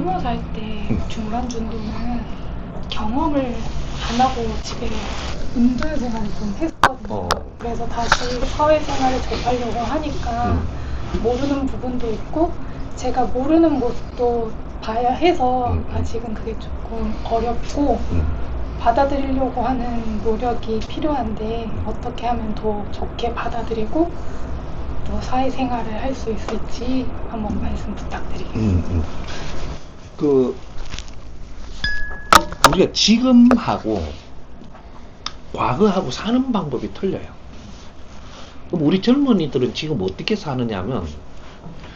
20살 때 중간중도는 경험을 안 하고 집에 은둔 생활을 좀 했거든요. 그래서 다시 사회생활을 접하려고 하니까 모르는 부분도 있고 제가 모르는 모습도 봐야 해서 아직은 그게 조금 어렵고 받아들이려고 하는 노력이 필요한데 어떻게 하면 더 좋게 받아들이고 또 사회생활을 할 수 있을지 한번 말씀 부탁드리겠습니다. 우리가 지금하고 과거하고 사는 방법이 틀려요. 그럼 우리 젊은이들은 지금 어떻게 사느냐면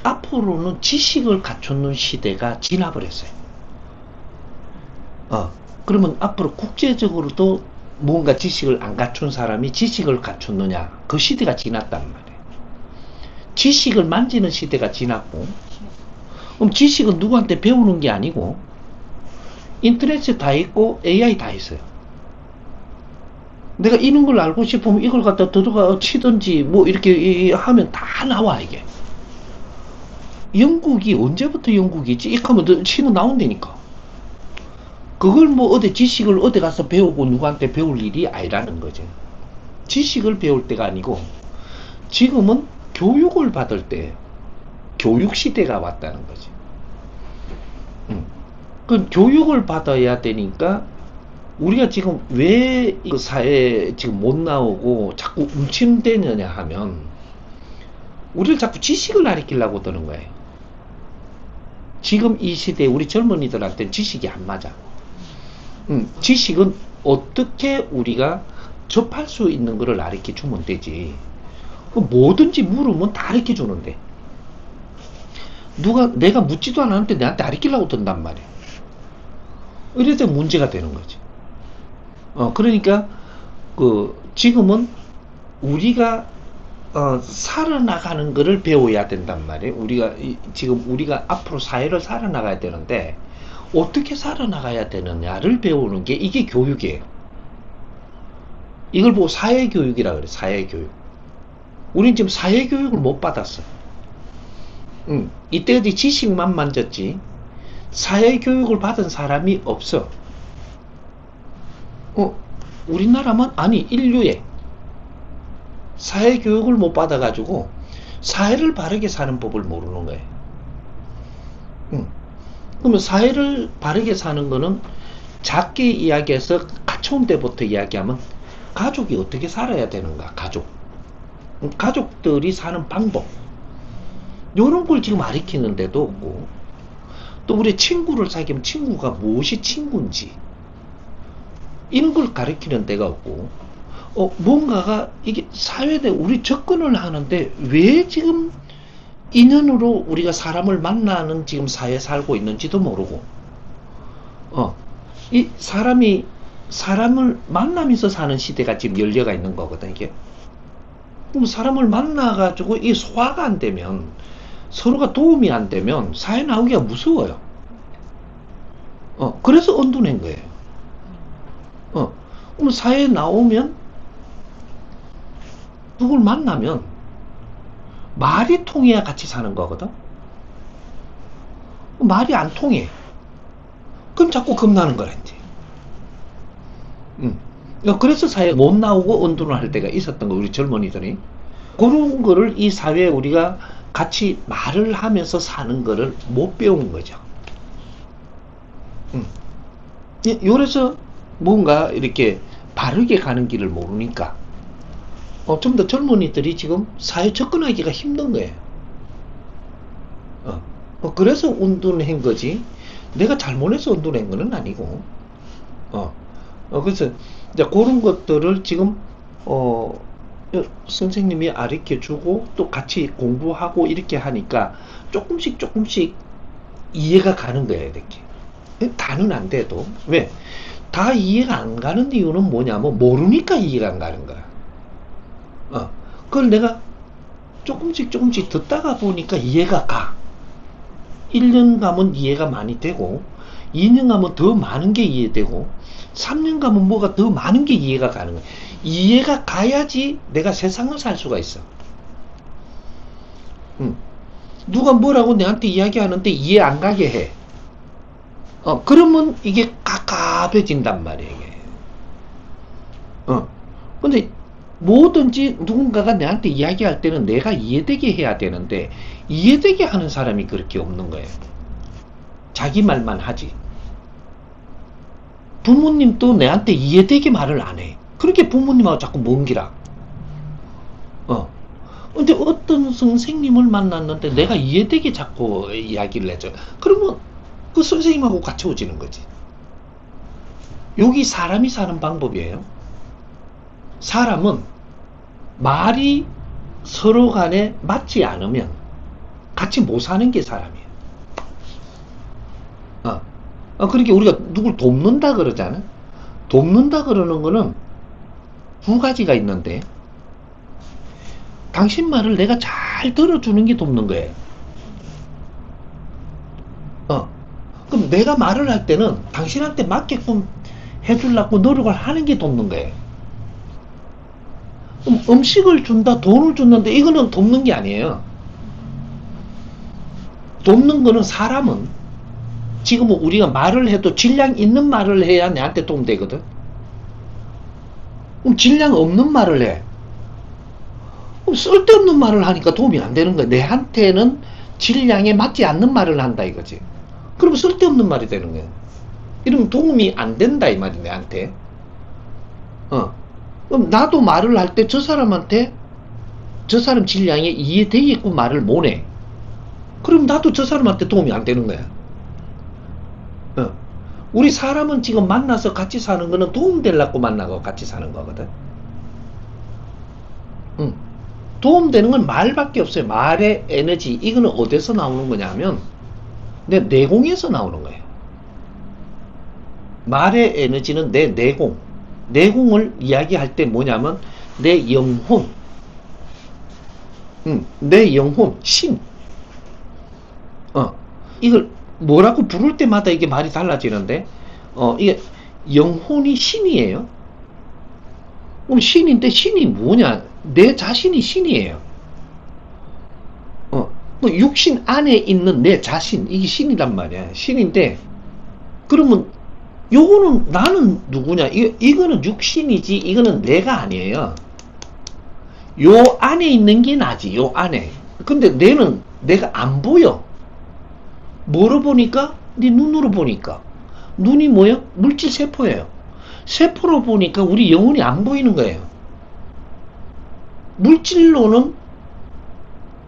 앞으로는 지식을 갖추는 시대가 지나버렸어요. 그러면 앞으로 국제적으로도 뭔가 지식을 안 갖춘 사람이 지식을 갖췄느냐, 그 시대가 지났단 말이에요. 지식을 만지는 시대가 지났고, 그럼 지식은 누구한테 배우는 게 아니고 인터넷에 다 있고 AI 다 있어요. 내가 이런 걸 알고 싶으면 이걸 갖다 들어가 치든지 뭐 이렇게 하면 다 나와. 이게 영국이 언제부터 영국이지? 이렇게 하면 치고 나온다니까. 그걸 뭐 어디 지식을 어디 가서 배우고 누구한테 배울 일이 아니라는 거죠. 지식을 배울 때가 아니고 지금은 교육을 받을 때 교육 시대가 왔다는 거지. 그 교육을 받아야 되니까 우리가 지금 왜 이 사회에 지금 못 나오고 자꾸 움침대느냐 하면 우리를 자꾸 지식을 가르치려고 드는 거예요. 지금 이 시대에 우리 젊은이들한테는 지식이 안 맞아. 지식은 어떻게 우리가 접할 수 있는 거를 가르쳐 주면 되지. 뭐든지 물으면 다 가르쳐 주는데 내가 묻지도 않았는데 내한테 가르치려고 든단 말이야. 이래서 문제가 되는 거지. 그러니까 지금은 우리가 살아나가는 거를 배워야 된단 말이에요. 지금 우리가 앞으로 사회를 살아나가야 되는데 어떻게 살아나가야 되느냐를 배우는 게 이게 교육이에요. 이걸 보고 사회교육이라 그래. 사회교육. 우린 지금 사회교육을 못 받았어. 이때까지 지식만 만졌지 사회교육을 받은 사람이 없어. 우리나라만 아니 인류에 사회교육을 못 받아가지고 사회를 바르게 사는 법을 모르는 거예요. 그러면 사회를 바르게 사는 거는 작게 이야기해서 가까운 때부터 이야기하면 가족이 어떻게 살아야 되는가. 가족들이 사는 방법 요런 걸 지금 가르치는 데도 없고, 또 우리 친구를 사귀면 친구가 무엇이 친구인지 이런 걸 가르치는 데가 없고, 뭔가가 이게 사회에 우리 접근을 하는데 왜 지금 인연으로 우리가 사람을 만나는 지금 사회에 살고 있는지도 모르고, 이 사람을 만나면서 사는 시대가 지금 열려가 있는 거거든, 이게. 그럼 사람을 만나가지고 이 소화가 안 되면, 서로가 도움이 안 되면 사회 나오기가 무서워요. 그래서 언둔한 거예요. 그럼 사회에 나오면 누굴 만나면 말이 통해야 같이 사는 거거든. 말이 안 통해. 그럼 자꾸 겁나는 거란지. 그래서 사회에 못 나오고 언둔을 할 때가 있었던 거, 우리 젊은이들이. 그런 거를 이 사회에 우리가 같이 말을 하면서 사는 거를 못 배운 거죠. 요래서 뭔가 이렇게 바르게 가는 길을 모르니까 좀 더 젊은이들이 지금 사회 접근하기가 힘든 거예요. 그래서 운동한 거지 내가 잘못해서 운동한 거는 아니고, 그래서 이제 그런 것들을 지금 선생님이 가르쳐 주고 또 같이 공부하고 이렇게 하니까 조금씩 이해가 가는 거예요. 이렇게 다는 안 돼도. 왜? 다 이해가 안 가는 이유는 뭐냐면 모르니까 이해가 안 가는 거야. 그걸 내가 조금씩 듣다가 보니까 이해가 가. 1년 가면 이해가 많이 되고 2년 가면 더 많은 게 이해되고 3년 가면 뭐가 더 많은 게 이해가 가는 거야. 이해가 가야지 내가 세상을 살 수가 있어. 누가 뭐라고 내한테 이야기하는데 이해 안 가게 해. 그러면 이게 깝깝해진단 말이에요, 이게. 근데 뭐든지 누군가가 내한테 이야기할 때는 내가 이해되게 해야 되는데, 이해되게 하는 사람이 그렇게 없는 거예요. 자기 말만 하지. 부모님도 내한테 이해되게 말을 안 해. 그렇게 부모님하고 자꾸 먼 기라. 근데 어떤 선생님을 만났는데 내가 이해되게 자꾸 이야기를 해줘. 그러면 그 선생님하고 같이 오지는 거지. 여기 사람이 사는 방법이에요. 사람은 말이 서로 간에 맞지 않으면 같이 못 사는 게 사람이에요. 그러니까 우리가 누굴 돕는다 그러잖아. 돕는다 그러는 거는 두 가지가 있는데, 당신 말을 내가 잘 들어주는 게 돕는 거예요. 그럼 내가 말을 할 때는 당신한테 맞게끔 해주려고 노력을 하는 게 돕는 거예요. 그럼 음식을 준다, 돈을 줬는데 이거는 돕는 게 아니에요. 돕는 거는, 사람은 지금 우리가 말을 해도 질량 있는 말을 해야 내한테 도움 되거든. 그럼 질량 없는 말을 해. 그럼 쓸데없는 말을 하니까 도움이 안 되는 거야. 내한테는 질량에 맞지 않는 말을 한다 이거지. 그러면 쓸데없는 말이 되는 거야. 이러면 도움이 안 된다 이 말이 내한테. 그럼 나도 말을 할 때 저 사람한테 저 사람 질량에 이해되게끔 말을 못 해. 그럼 나도 저 사람한테 도움이 안 되는 거야. 우리 사람은 지금 만나서 같이 사는 거는 도움 되려고 만나고 같이 사는 거거든. 도움되는 건 말밖에 없어요. 말의 에너지. 이거는 어디서 나오는 거냐면 내 내공에서 나오는 거예요. 말의 에너지는 내 내공. 내공을 이야기할 때 뭐냐면 내 영혼. 내 영혼, 신. 이걸 뭐라고 부를 때마다 이게 말이 달라지는데, 이게 영혼이 신이에요. 그럼 신인데 신이 뭐냐? 내 자신이 신이에요. 육신 안에 있는 내 자신, 이게 신이란 말이야. 신인데, 그러면 요거는 나는 누구냐? 이거는 육신이지, 이거는 내가 아니에요. 요 안에 있는 게 나지, 요 안에. 근데 내가 안 보여. 뭐로 보니까? 네 눈으로 보니까. 눈이 뭐예요? 물질 세포예요. 세포로 보니까 우리 영혼이 안 보이는 거예요. 물질로는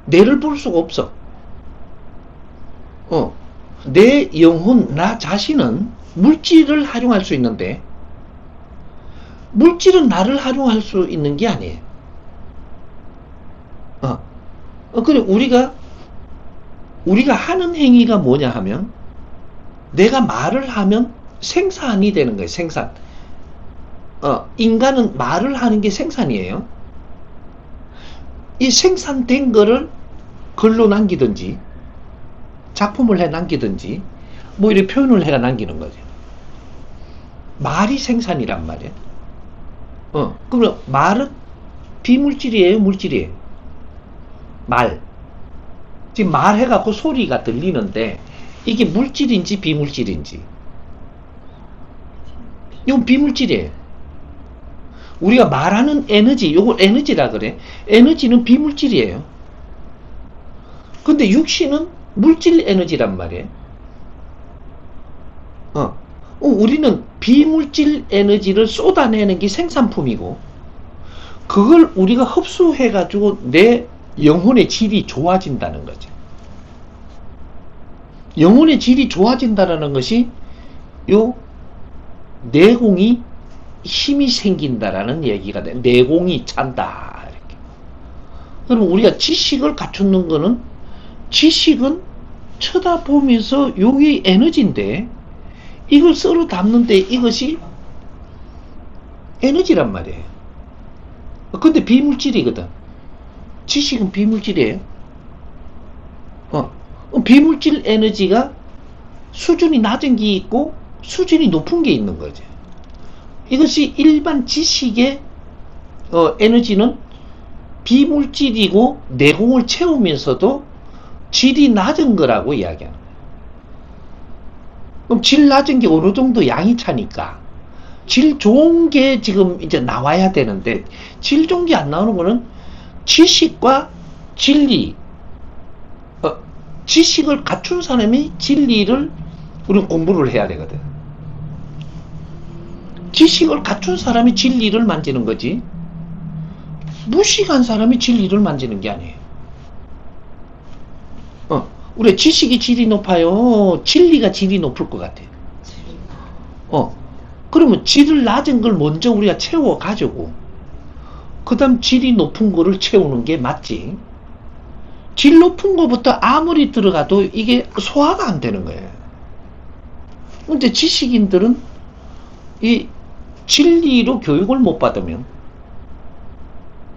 내를 볼 수가 없어. 내 영혼, 나 자신은 물질을 활용할 수 있는데, 물질은 나를 활용할 수 있는 게 아니에요. 그래, 우리가 하는 행위가 뭐냐 하면, 내가 말을 하면 생산이 되는 거예요, 생산. 인간은 말을 하는 게 생산이에요. 이 생산된 거를 글로 남기든지, 작품을 해 남기든지, 뭐 이렇게 표현을 해가 남기는 거죠. 말이 생산이란 말이에요. 그럼 말은 비물질이에요, 물질이에요? 말. 지금 말해갖고 소리가 들리는데, 이게 물질인지 비물질인지. 이건 비물질이에요. 우리가 말하는 에너지, 요걸 에너지라 그래. 에너지는 비물질이에요. 근데 육신은 물질 에너지란 말이에요. 우리는 비물질 에너지를 쏟아내는 게 생산품이고, 그걸 우리가 흡수해가지고 내 영혼의 질이 좋아진다는 거죠. 영혼의 질이 좋아진다는 것이 요 내공이 힘이 생긴다라는 얘기가 돼. 내공이 찬다. 이렇게. 그럼 우리가 지식을 갖추는 거는, 지식은 쳐다보면서 여기 에너지인데, 이걸 썰어 담는데 이것이 에너지란 말이에요. 근데 비물질이거든. 지식은 비물질이에요. 비물질 에너지가 수준이 낮은 게 있고 수준이 높은 게 있는 거죠. 이것이 일반 지식의 에너지는 비물질이고 내공을 채우면서도 질이 낮은 거라고 이야기하는 그럼 질 낮은 게 어느 정도 양이 차니까 질 좋은 게 지금 이제 나와야 되는데 질 좋은 게 안 나오는 거는 지식과 진리, 지식을 갖춘 사람이 진리를 우리는 공부를 해야 되거든. 지식을 갖춘 사람이 진리를 만지는 거지 무식한 사람이 진리를 만지는 게 아니에요. 우리 지식이 질이 높아요? 진리가 질이 높을 것 같아요. 그러면 질을 낮은 걸 먼저 우리가 채워가지고 그 다음 질이 높은 거를 채우는 게 맞지. 질 높은 거부터 아무리 들어가도 이게 소화가 안 되는 거예요. 근데 지식인들은 이 진리로 교육을 못 받으면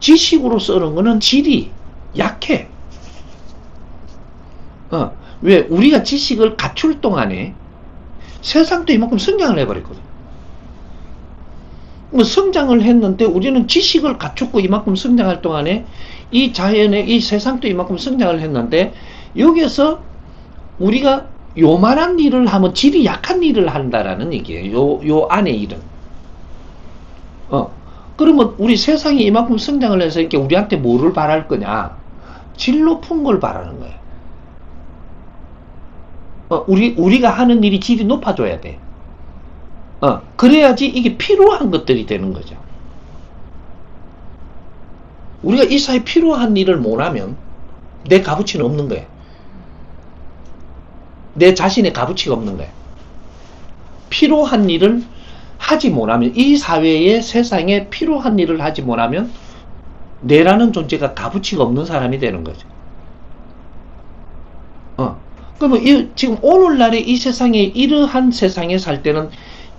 지식으로 쓰는 거는 질이 약해. 왜? 우리가 지식을 갖출 동안에 세상도 이만큼 성장을 해버렸거든. 성장을 했는데 우리는 지식을 갖추고 이만큼 성장할 동안에 이 자연의 이 세상도 이만큼 성장을 했는데 여기에서 우리가 요만한 일을 하면 질이 약한 일을 한다라는 얘기예요. 요 안에 일은. 그러면 우리 세상이 이만큼 성장을 해서 이렇게 우리한테 뭐를 바랄 거냐? 질 높은 걸 바라는 거예요. 우리가 하는 일이 질이 높아져야 돼. 그래야지 이게 필요한 것들이 되는 거죠. 우리가 이 사회에 필요한 일을 못하면 내 값어치는 없는 거예요. 내 자신의 값어치가 없는 거예요. 필요한 일을 하지 못하면 이 사회에 세상에 필요한 일을 하지 못하면 내라는 존재가 값어치가 없는 사람이 되는 거죠. 그러면 지금 오늘날의 이 세상에 이러한 세상에 살 때는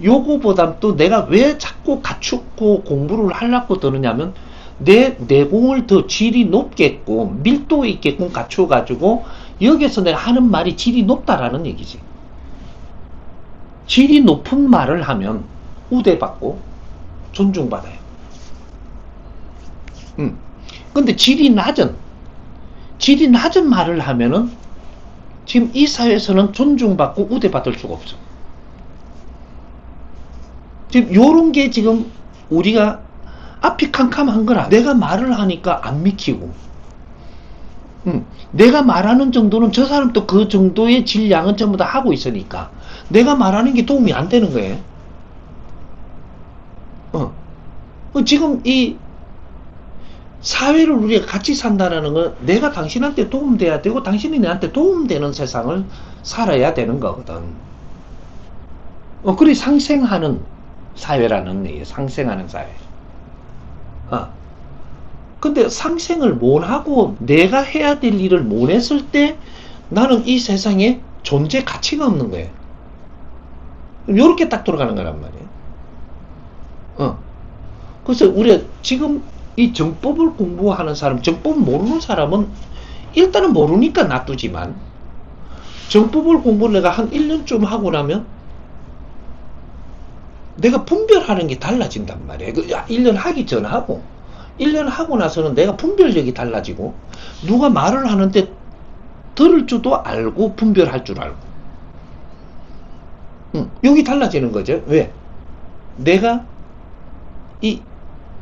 요거보다 또 내가 왜 자꾸 갖추고 공부를 하려고 드느냐면 내 내공을 더 질이 높게끔 밀도 있게끔 갖춰가지고 여기서 내가 하는 말이 질이 높다라는 얘기지. 질이 높은 말을 하면 우대받고 존중받아요. 근데 질이 낮은 말을 하면은 지금 이 사회에서는 존중받고 우대받을 수가 없어. 지금 요런 게 지금 우리가 앞이 캄캄한 거라. 내가 말을 하니까 안 믿히고, 내가 말하는 정도는 저 사람도 그 정도의 질량은 전부 다 하고 있으니까 내가 말하는 게 도움이 안 되는 거예요. 지금 이 사회를 우리가 같이 산다는 건 내가 당신한테 도움돼야 되고 당신이 내한테 도움되는 세상을 살아야 되는 거거든. 그래 상생하는 사회라는 얘기예요. 상생하는 사회. 근데 상생을 못하고 내가 해야 될 일을 못 했을 때 나는 이 세상에 존재 가치가 없는 거예요. 요렇게 딱 돌아가는 거란 말이에요. 그래서 우리가 지금 이 정법을 공부하는 사람, 정법 모르는 사람은 일단은 모르니까 놔두지만 정법을 공부를 내가 한 1년쯤 하고 나면 내가 분별하는 게 달라진단 말이에요. 1년 하기 전하고 1년 하고 나서는 내가 분별력이 달라지고 누가 말을 하는데 들을 줄도 알고 분별할 줄 알고 여기 달라지는 거죠. 왜? 내가 이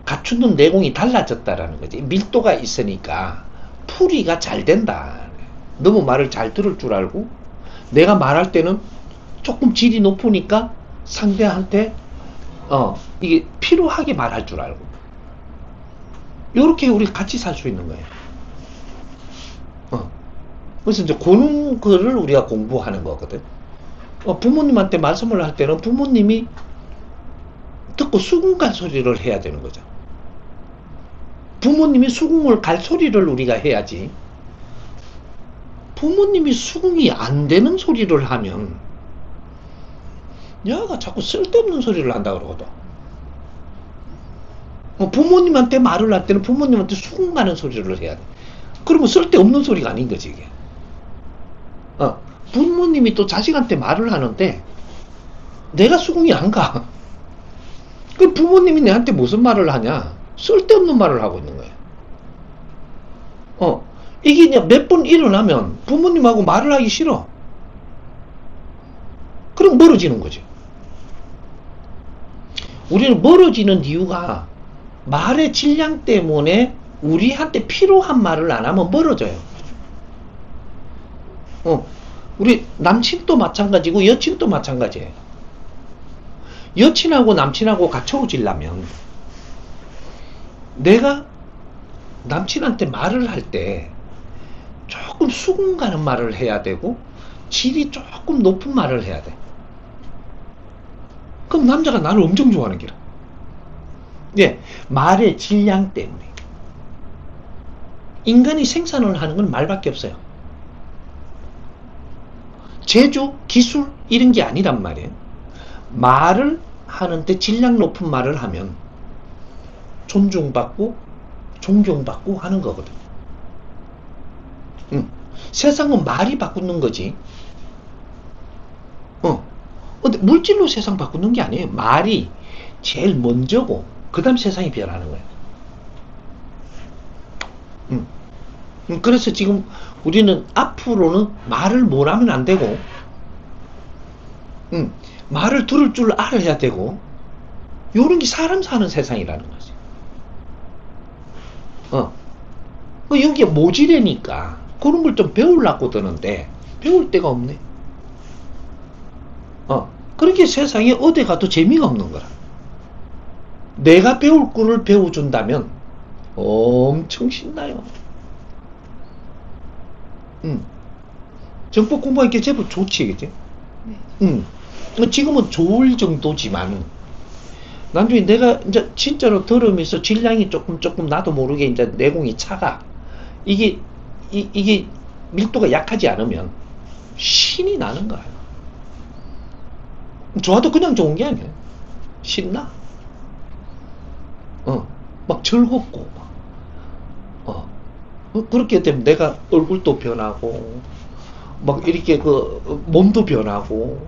갖추는 내공이 달라졌다라는 거지. 밀도가 있으니까 풀이가 잘 된다. 너무 말을 잘 들을 줄 알고 내가 말할 때는 조금 질이 높으니까 상대한테 이게 필요하게 말할 줄 알고 요렇게 우리 같이 살 수 있는 거예요. 그래서 이제 그런 거를 우리가 공부하는 거거든. 부모님한테 말씀을 할 때는 부모님이 듣고 수긍 갈 소리를 해야 되는 거죠. 부모님이 수긍을 갈 소리를 우리가 해야지. 부모님이 수긍이 안 되는 소리를 하면 야가 자꾸 쓸데없는 소리를 한다 그러거든. 부모님한테 말을 할 때는 부모님한테 수긍 가는 소리를 해야 돼. 그러면 쓸데없는 소리가 아닌 거지 이게. 부모님이 또 자식한테 말을 하는데 내가 수긍이 안 가. 그 부모님이 내한테 무슨 말을 하냐? 쓸데없는 말을 하고 있는 거예요. 이게 몇 번 일어나면 부모님하고 말을 하기 싫어. 그럼 그럼 멀어지는 거지. 우리는 멀어지는 이유가 말의 질량 때문에 우리한테 필요한 말을 안 하면 멀어져요. 우리 남친도 마찬가지고 여친도 마찬가지예요. 여친하고 남친하고 갖춰지려면 내가 남친한테 말을 할 때 조금 수긍 가는 말을 해야 되고 질이 조금 높은 말을 해야 돼. 그럼 남자가 나를 엄청 좋아하는 기라. 예, 말의 질량 때문에. 인간이 생산을 하는 건 말밖에 없어요. 재주, 기술 이런 게 아니란 말이에요. 말을 하는데 질량 높은 말을 하면 존중받고 존경받고 하는 거거든. 세상은 말이 바꾸는 거지. 근데 물질로 세상 바꾸는 게 아니에요. 말이 제일 먼저고 그 다음 세상이 변하는 거예요. 그래서 지금 우리는 앞으로는 말을 뭘 하면 안 되고 말을 들을 줄 알아야 되고 요런 게 사람 사는 세상이라는 거지. 여기에 모지래니까 그런 걸 좀 배우려고 드는데 배울 데가 없네. 그렇게 세상에 어디 가도 재미가 없는 거라. 내가 배울 거를 배워준다면 엄청 신나요. 정법 공부하니까 제법 좋지, 그치? 네. 지금은 좋을 정도지만 나중에 내가 이제 진짜로 들으면서 질량이 조금 나도 모르게 이제 내공이 차가 이게 밀도가 약하지 않으면 신이 나는 거야. 좋아도 그냥 좋은 게 아니야. 신나. 막 즐겁고 그렇게 되면 내가 얼굴도 변하고 막 이렇게 그 몸도 변하고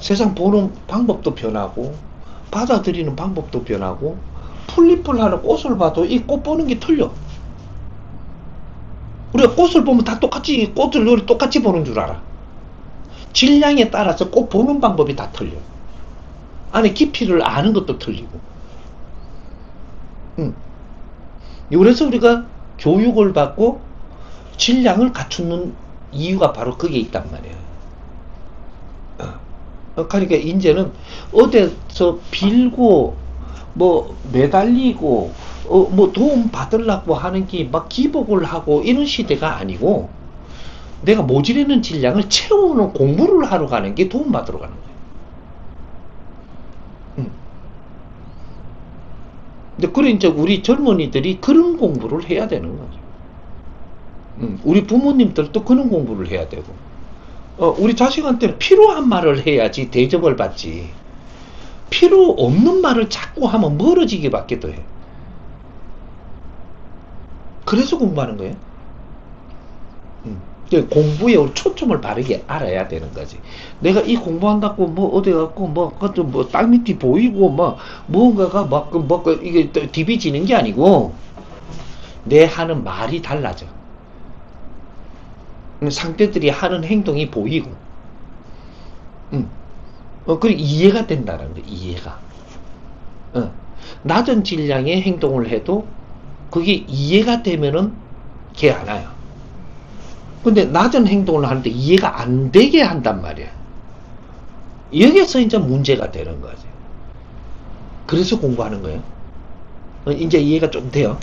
세상 보는 방법도 변하고 받아들이는 방법도 변하고 풀잎을 하는 꽃을 봐도 이 꽃 보는 게 틀려. 우리가 꽃을 보면 다 똑같이 꽃을 우리 똑같이 보는 줄 알아. 질량에 따라서 꽃 보는 방법이 다 틀려. 안에 깊이를 아는 것도 틀리고. 그래서 우리가 교육을 받고 질량을 갖추는 이유가 바로 거기에 있단 말이에요. 그러니까 이제는 어디서 빌고 뭐 매달리고 뭐 도움 받으려고 하는 게 막 기복을 하고 이런 시대가 아니고 내가 모자라는 질량을 채우는 공부를 하러 가는 게 도움 받으러 가는 거예요. 근데 그래 이제 우리 젊은이들이 그런 공부를 해야 되는 거죠. 우리 부모님들도 그런 공부를 해야 되고 우리 자식한테 필요한 말을 해야지 대접을 받지. 필요 없는 말을 자꾸 하면 멀어지기밖에 더 해. 그래서 공부하는 거예요. 공부에 우리 초점을 바르게 알아야 되는 거지. 내가 이 공부한다고 뭐 어디 갖고 뭐 땅 밑이 보이고 뭐 뭔가가 막 이게 디비지는 게 아니고 내 하는 말이 달라져. 상대들이 하는 행동이 보이고, 그리고 이해가 된다는 거야. 이해가. 낮은 질량의 행동을 해도 그게 이해가 되면은 걔 안 와요. 근데 낮은 행동을 하는데 이해가 안 되게 한단 말이야. 여기서 이제 문제가 되는 거지. 그래서 공부하는 거예요. 이제 이해가 좀 돼요.